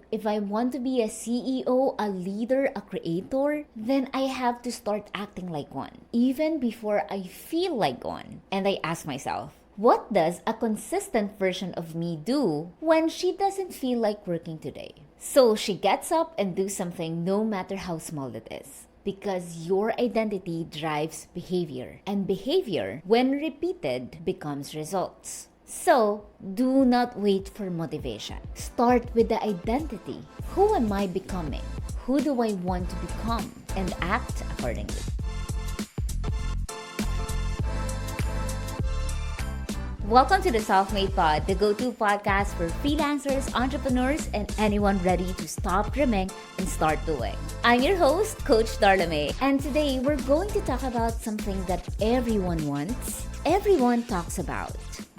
If I want to be a CEO, a leader, a creator, then I have to start acting like one, even before I feel like one. And I ask myself, what does a consistent version of me do when she doesn't feel like working today? So she gets up and do something no matter how small it is. Because your identity drives behavior. And behavior, when repeated, becomes results. So, do not wait for motivation. Start with the identity. Who am I becoming? Who do I want to become? And act accordingly. Welcome to the Self-Made Pod, the go-to podcast for freelancers, entrepreneurs, and anyone ready to stop dreaming and start doing. I'm your host, Coach Darla May, and today we're going to talk about something that everyone wants, everyone talks about,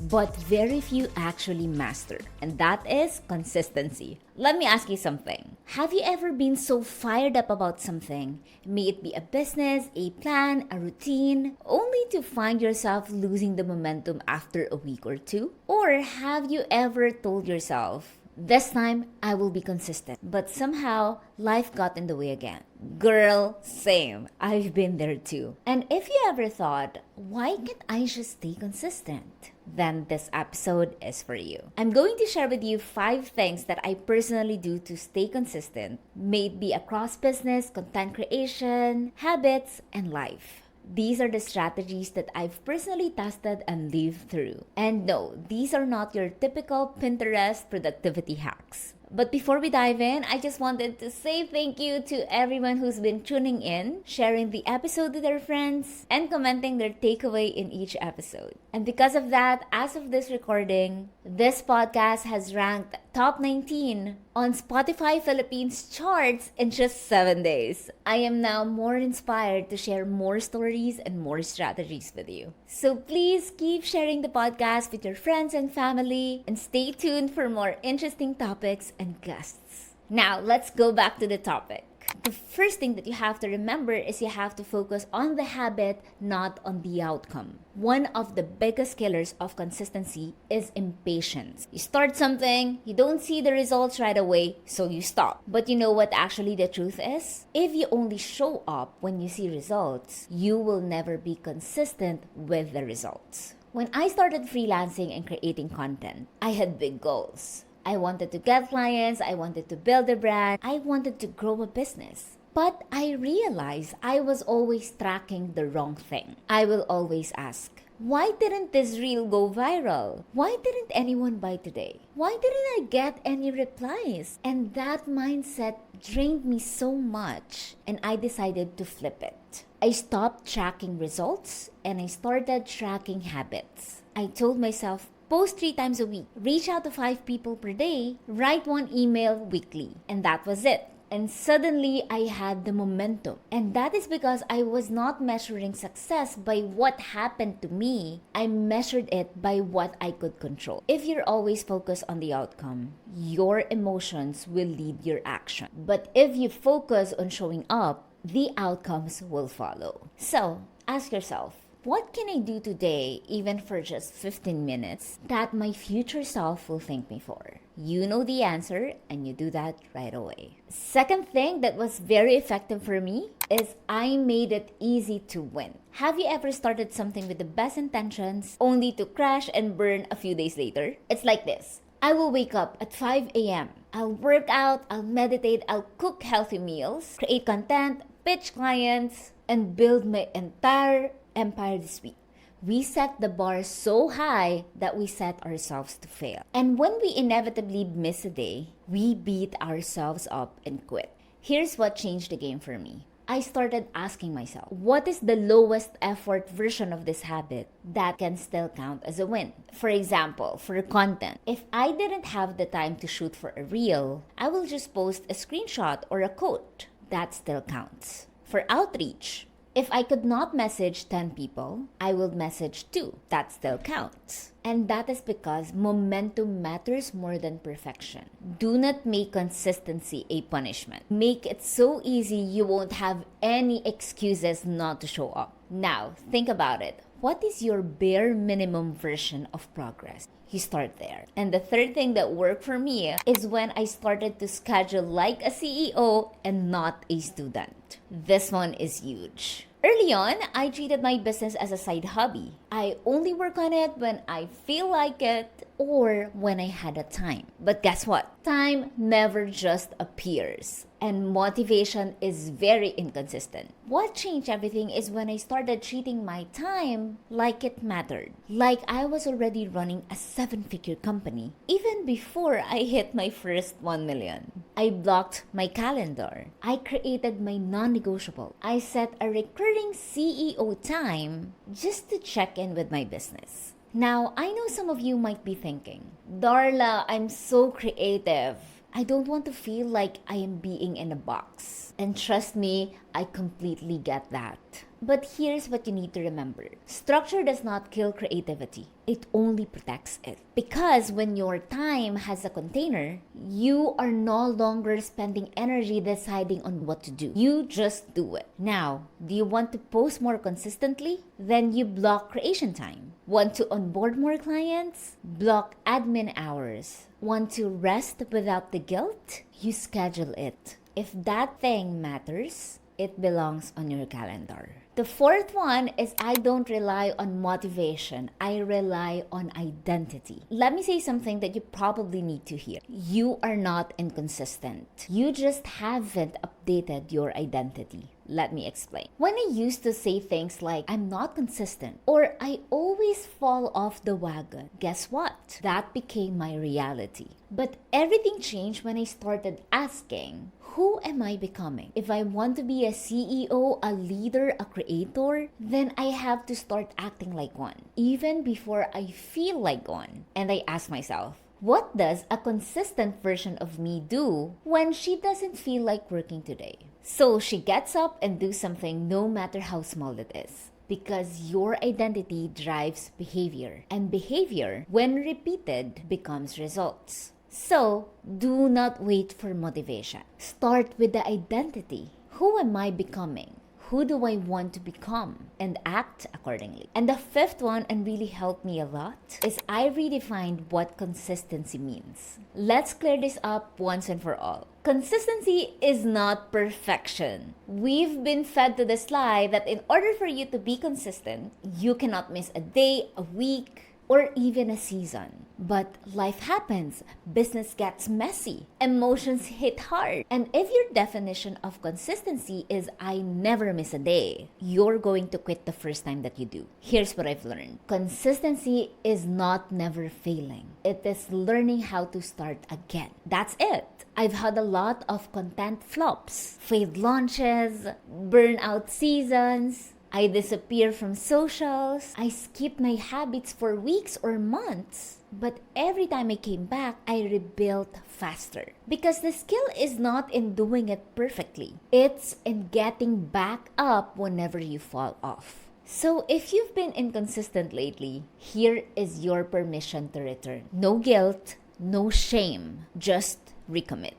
but very few actually master, and that is consistency. Let me ask you something. Have you ever been so fired up about something, may it be a business, a plan, a routine, only to find yourself losing the momentum after a week or two? Or have you ever told yourself, this time I will be consistent, but somehow life got in the way again? Girl, same. I've been there too. And if you ever thought, why can't I just stay consistent? Then this episode is for you. I'm going to share with you 5 things that I personally do to stay consistent, may it be across business, content creation, habits, and life. These are the strategies that I've personally tested and lived through. And no, these are not your typical Pinterest productivity hacks. But before we dive in, I just wanted to say thank you to everyone who's been tuning in, sharing the episode with their friends, and commenting their takeaway in each episode. And because of that, as of this recording, this podcast has ranked top 19 on Spotify Philippines charts in just 7 days. I am now more inspired to share more stories and more strategies with you. So please keep sharing the podcast with your friends and family, and stay tuned for more interesting topics and guests. Now, let's go back to the topic. The first thing that you have to remember is you have to focus on the habit, not on the outcome. One of the biggest killers of consistency is impatience. You start something, you don't see the results right away, so you stop. But you know what actually the truth is? If you only show up when you see results, you will never be consistent with the results. When I started freelancing and creating content, I had big goals. I wanted to get clients, I wanted to build a brand, I wanted to grow a business. But I realized I was always tracking the wrong thing. I will always ask, why didn't this reel go viral? Why didn't anyone buy today? Why didn't I get any replies? And that mindset drained me so much, and I decided to flip it. I stopped tracking results and I started tracking habits. I told myself, post 3 times a week, reach out to 5 people per day, write 1 email weekly. And that was it. And suddenly I had the momentum. And that is because I was not measuring success by what happened to me. I measured it by what I could control. If you're always focused on the outcome, your emotions will lead your action. But if you focus on showing up, the outcomes will follow. So, ask yourself, what can I do today, even for just 15 minutes, that my future self will thank me for? You know the answer, and you do that right away. Second thing that was very effective for me is I made it easy to win. Have you ever started something with the best intentions, only to crash and burn a few days later? It's like this. I will wake up at 5 a.m. I'll work out, I'll meditate, I'll cook healthy meals, create content, pitch clients, and build my entire empire this week. We set the bar so high that we set ourselves to fail. And when we inevitably miss a day, we beat ourselves up and quit. Here's what changed the game for me. I started asking myself, what is the lowest effort version of this habit that can still count as a win? For example, for content, if I didn't have the time to shoot for a reel, I will just post a screenshot or a quote. That still counts. For outreach, if I could not message 10 people, I will message 2. That still counts. And that is because momentum matters more than perfection. Do not make consistency a punishment. Make it so easy you won't have any excuses not to show up. Now, think about it. What is your bare minimum version of progress? You start there. And the third thing that worked for me is when I started to schedule like a CEO and not a student. This one is huge. Early on, I treated my business as a side hobby. I only work on it when I feel like it or when I had a time. But guess what? Time never just appears. And motivation is very inconsistent. What changed everything is when I started treating my time like it mattered. Like I was already running a 7-figure company, even before I hit my first 1 million. I blocked my calendar. I created my non-negotiable. I set a recurring CEO time just to check in with my business. Now, I know some of you might be thinking, Darla, I'm so creative. I don't want to feel like I am being in a box. And trust me, I completely get that. But here's what you need to remember. Structure does not kill creativity. It only protects it. Because when your time has a container, you are no longer spending energy deciding on what to do. You just do it. Now, do you want to post more consistently? Then you block creation time. Want to onboard more clients? Block admin hours. Want to rest without the guilt? You schedule it. If that thing matters, it belongs on your calendar. The fourth one is I don't rely on motivation. I rely on identity. Let me say something that you probably need to hear. You are not inconsistent. You just haven't updated your identity. Let me explain. When I used to say things like, I'm not consistent, or I always fall off the wagon, guess what? That became my reality. But everything changed when I started asking, who am I becoming? If I want to be a CEO, a leader, a creator, then I have to start acting like one, even before I feel like one. And I ask myself, what does a consistent version of me do when she doesn't feel like working today? So she gets up and do something no matter how small it is. Because your identity drives behavior. And behavior, when repeated, becomes results. So, do not wait for motivation. Start with the identity. Who am I becoming? Who do I want to become? And act accordingly. And the fifth one, and really helped me a lot, is I redefined what consistency means. Let's clear this up once and for all. Consistency is not perfection. We've been fed to the lie that in order for you to be consistent, you cannot miss a day, a week, or even a season. But life happens, business gets messy, emotions hit hard. And if your definition of consistency is I never miss a day, you're going to quit the first time that you do. Here's what I've learned. Consistency is not never failing. It is learning how to start again. That's it. I've had a lot of content flops, failed launches, burnout seasons. I disappear from socials. I skip my habits for weeks or months. But every time I came back, I rebuilt faster. Because the skill is not in doing it perfectly. It's in getting back up whenever you fall off. So if you've been inconsistent lately, here is your permission to return. No guilt, no shame, just recommit.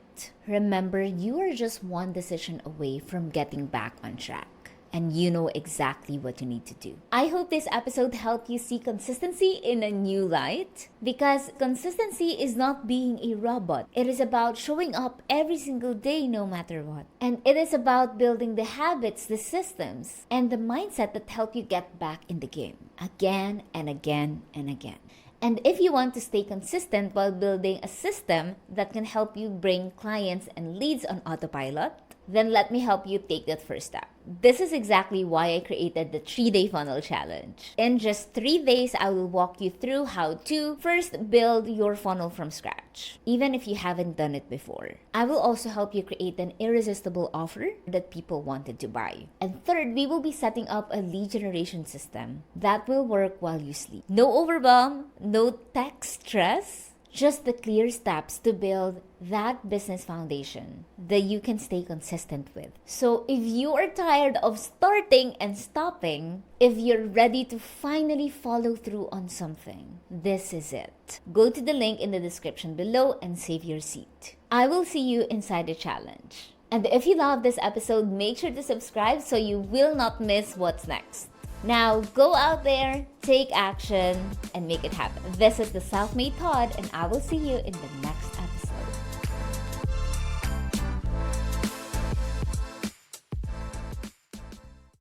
Remember, you are just one decision away from getting back on track. And you know exactly what you need to do. I hope this episode helped you see consistency in a new light. Because consistency is not being a robot. It is about showing up every single day no matter what. And it is about building the habits, the systems, and the mindset that help you get back in the game. Again and again and again. And if you want to stay consistent while building a system that can help you bring clients and leads on autopilot, then let me help you take that first step. This is exactly why I created the 3-day funnel challenge. In just 3 days, I will walk you through how to first build your funnel from scratch, even if you haven't done it before. I will also help you create an irresistible offer that people wanted to buy. And third, we will be setting up a lead generation system that will work while you sleep. No overwhelm, no tech stress. Just the clear steps to build that business foundation that you can stay consistent with. So if you are tired of starting and stopping, if you're ready to finally follow through on something, this is it. Go to the link in the description below and save your seat. I will see you inside the challenge. And if you love this episode, make sure to subscribe so you will not miss what's next. Now go out there, take action, and make it happen. This is the Self Made Pod, and I will see you in the next episode.